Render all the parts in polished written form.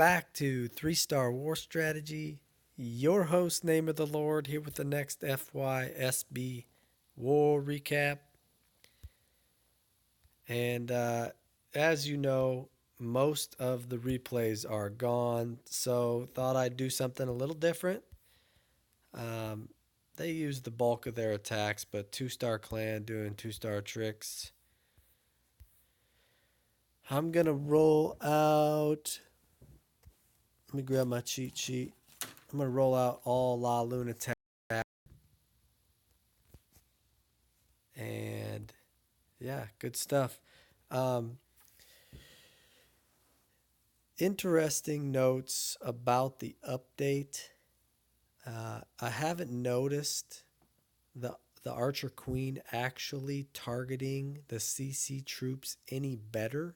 back to 3-Star War Strategy. Your host, Name of the Lord, here with the next FYSB War Recap. And as you know, most of the replays are gone, so thought I'd do something a little different. They use the bulk of their attacks, but 2-Star Clan doing 2-star tricks. I'm going to roll out. Let me grab my cheat sheet. I'm going to roll out all La Luna attack. And yeah, good stuff. Interesting notes about the update. I haven't noticed the Archer Queen actually targeting the CC troops any better,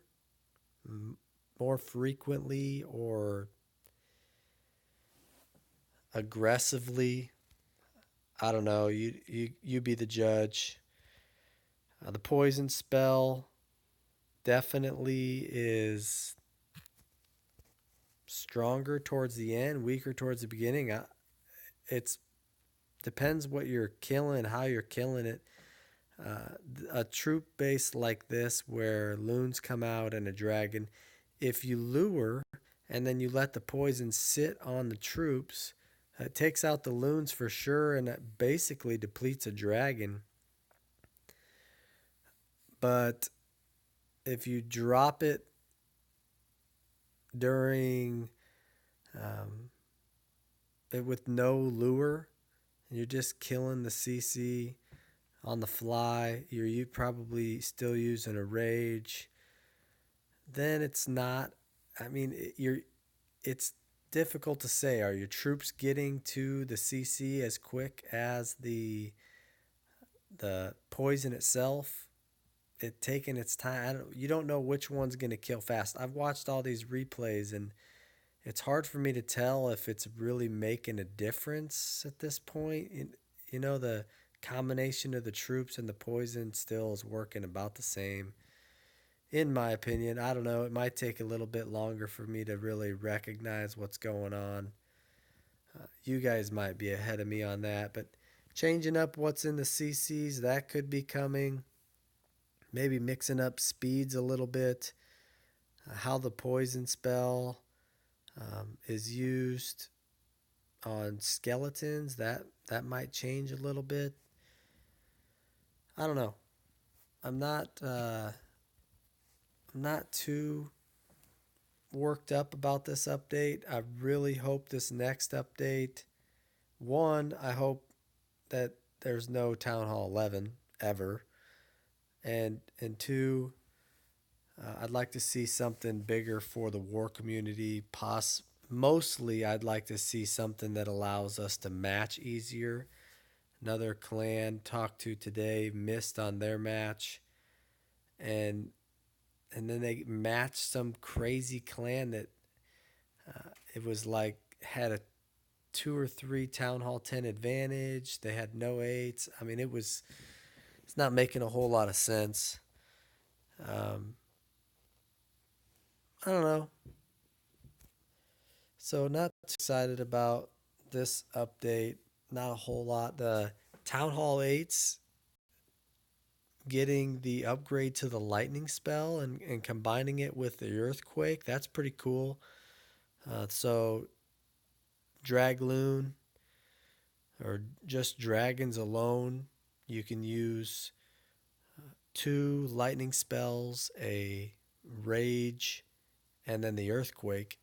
more frequently, or aggressively. I don't know. You be the judge. The poison spell definitely is stronger towards the end, weaker towards the beginning. It's depends what you're killing, how you're killing it. A troop base like this where loons come out and a dragon, if you lure and then you let the poison sit on the troops, it takes out the loons for sure, and it basically depletes a dragon. But if you drop it during it with no lure, you're just killing the CC on the fly, you probably still using a rage, then it's not, I mean, it's difficult to say. Are your troops getting to the CC as quick as the poison itself? It taking its time. You don't know which one's going to kill fast. I've watched all these replays, and it's hard for me to tell if it's really making a difference at this point. The combination of the troops and the poison still is working about the same, in my opinion. I don't know. It might take a little bit longer for me to really recognize what's going on. You guys might be ahead of me on that, but changing up what's in the CCs, that could be coming. Maybe mixing up speeds a little bit. How the poison spell is used on skeletons, that might change a little bit. I don't know. I'm not too worked up about this update. I really hope this next update, one, I hope that there's no Town Hall 11 ever, and two, I'd like to see something bigger for the war community. Mostly, I'd like to see something that allows us to match easier. Another clan talked to today missed on their match, and then they matched some crazy clan that it was like had a 2 or 3 Town Hall 10 advantage. They had no 8s. I mean, it's not making a whole lot of sense. I don't know. So not too excited about this update. Not a whole lot. The Town Hall 8s getting the upgrade to the lightning spell and combining it with the earthquake, that's pretty cool. So Dragloon or just dragons alone, you can use 2 lightning spells, a rage, and then the earthquake.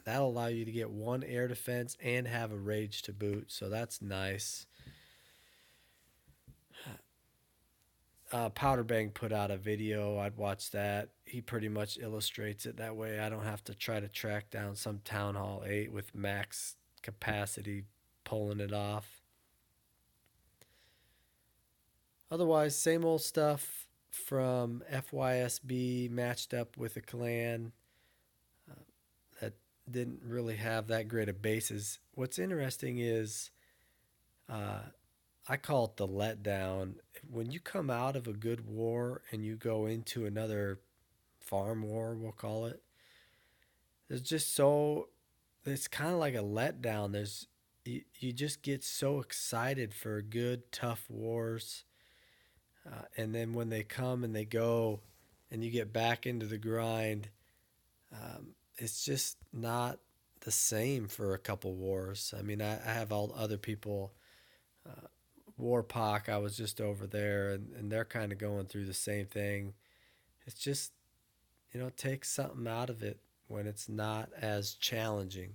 That'll allow you to get 1 air defense and have a rage to boot, so that's nice. Powderbang put out a video. I'd watch that. He pretty much illustrates it that way. I don't have to try to track down some Town Hall 8 with max capacity pulling it off. Otherwise, same old stuff from FYSB matched up with a clan that didn't really have that great of bases. What's interesting is I call it the letdown. When you come out of a good war and you go into another farm war, we'll call it, there's just so it's kind of like a letdown. You just get so excited for good tough wars, and then when they come and they go, and you get back into the grind, it's just not the same for a couple wars. I mean, I have all other people. Warpock, I was just over there, and they're kind of going through the same thing. It's just, it takes something out of it when it's not as challenging.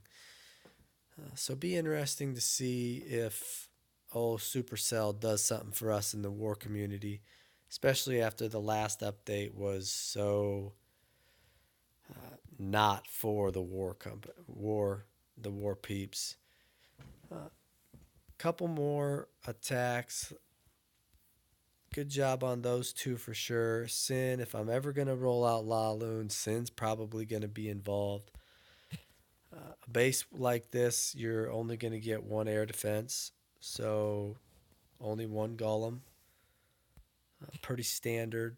So be interesting to see if Supercell does something for us in the war community, especially after the last update was so not for the the war peeps. Couple more attacks. Good job on those two for sure. Sin, if I'm ever going to roll out Laloon, Sin's probably going to be involved. A base like this, you're only going to get one air defense, so only one golem. Pretty standard.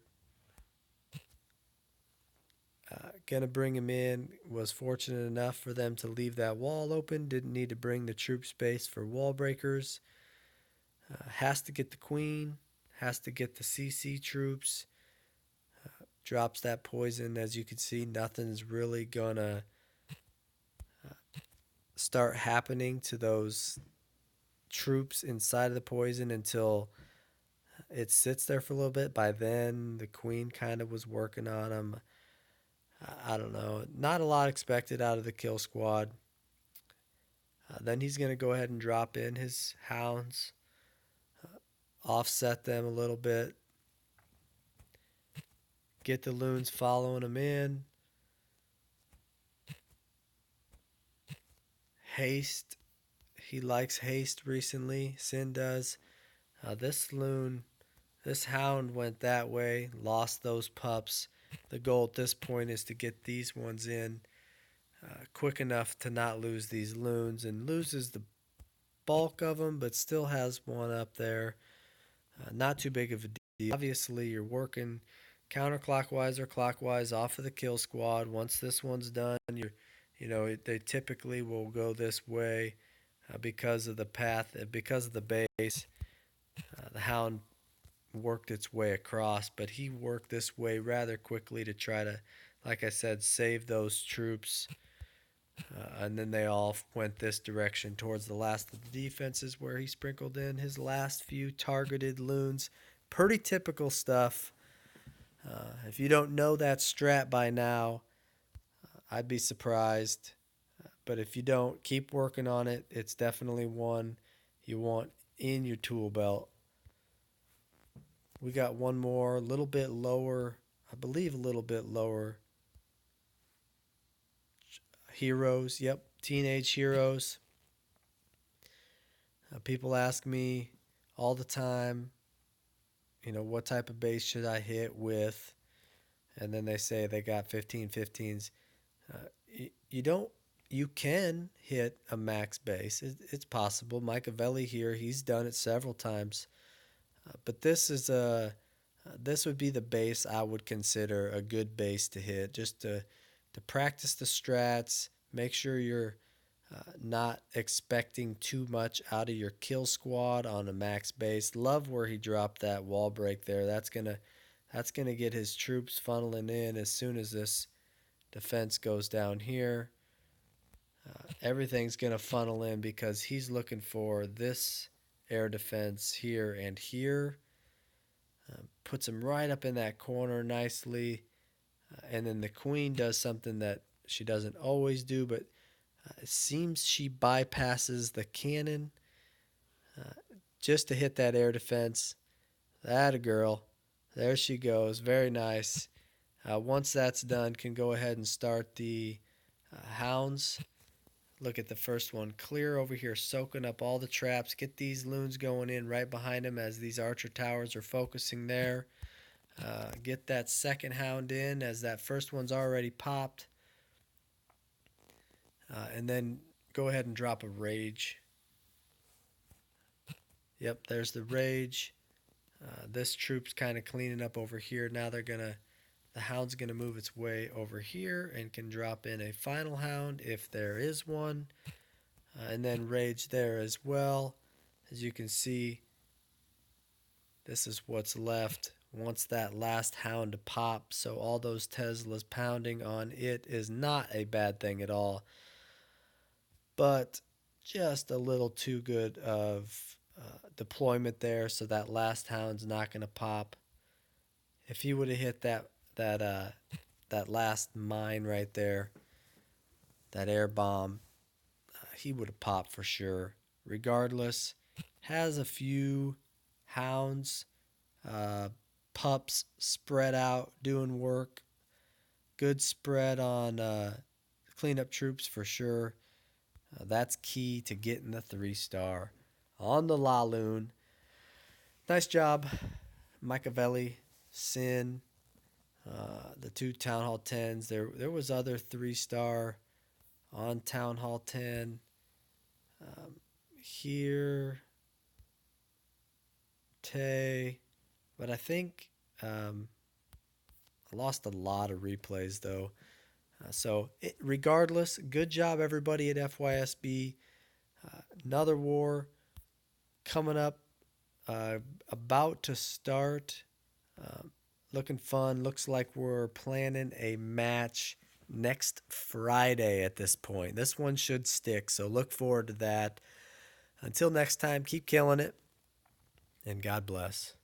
Gonna bring him in. Was fortunate enough for them to leave that wall open. Didn't need to bring the troop space for wall breakers. Has to get the queen. Has to get the CC troops. Drops that poison. As you can see, nothing's really gonna start happening to those troops inside of the poison until it sits there for a little bit. By then, the queen kind of was working on him. I don't know. Not a lot expected out of the kill squad. Then he's going to go ahead and drop in his hounds, offset them a little bit, get the loons following him in. Haste. He likes haste recently. Sin does. This hound went that way, lost those pups. The goal at this point is to get these ones in quick enough to not lose these loons, and loses the bulk of them, but still has one up there. Not too big of a deal. Obviously, you're working counterclockwise or clockwise off of the kill squad. Once this one's done, they typically will go this way because of the path, because of the base. The hound worked its way across, but he worked this way rather quickly to try to, like I said, save those troops. And then they all went this direction towards the last of the defenses, where he sprinkled in his last few targeted loons. Pretty typical stuff. If you don't know that strat by now, I'd be surprised. But if you don't, keep working on it. It's definitely one you want in your tool belt. We got one more, a little bit lower, I believe a little bit lower. Heroes, yep, teenage heroes. People ask me all the time, what type of base should I hit with? And then they say they got 15-15s. You can hit a max base. It's possible. Machiavelli here, he's done it several times. But this would be the base I would consider a good base to hit, just to practice the strats, make sure you're not expecting too much out of your kill squad on a max base. Love where he dropped that wall break there. That's gonna get his troops funneling in as soon as this defense goes down here. Everything's gonna funnel in because he's looking for this air defense here and here. Puts him right up in that corner nicely. And then the queen does something that she doesn't always do, but it seems she bypasses the cannon just to hit that air defense. That a girl. There she goes. Very nice. Once that's done, can go ahead and start the hounds. Look at the first one. Clear over here, soaking up all the traps. Get these loons going in right behind him as these archer towers are focusing there. Get that second hound in as that first one's already popped. And then go ahead and drop a rage. Yep, there's the rage. This troop's kind of cleaning up over here. Now they're gonna The hound's going to move its way over here and can drop in a final hound if there is one. And then rage there as well. As you can see, this is what's left once that last hound pops. So all those Teslas pounding on it is not a bad thing at all. But just a little too good of deployment there, so that last hound's not going to pop. If he would have hit that last mine right there, that air bomb, he would have popped for sure. Regardless, has a few hounds, pups spread out doing work. Good spread on cleanup troops for sure. That's key to getting the 3-star on the Laloon. Nice job, Machiavelli, Sin, the 2 Town Hall 10s. There was other 3-star on Town Hall 10. Here, Tay, but I think I lost a lot of replays though. Regardless, good job everybody at FYSB. Another war coming up, about to start. Looking fun. Looks like we're planning a match next Friday at this point. This one should stick, so look forward to that. Until next time, keep killing it, and God bless.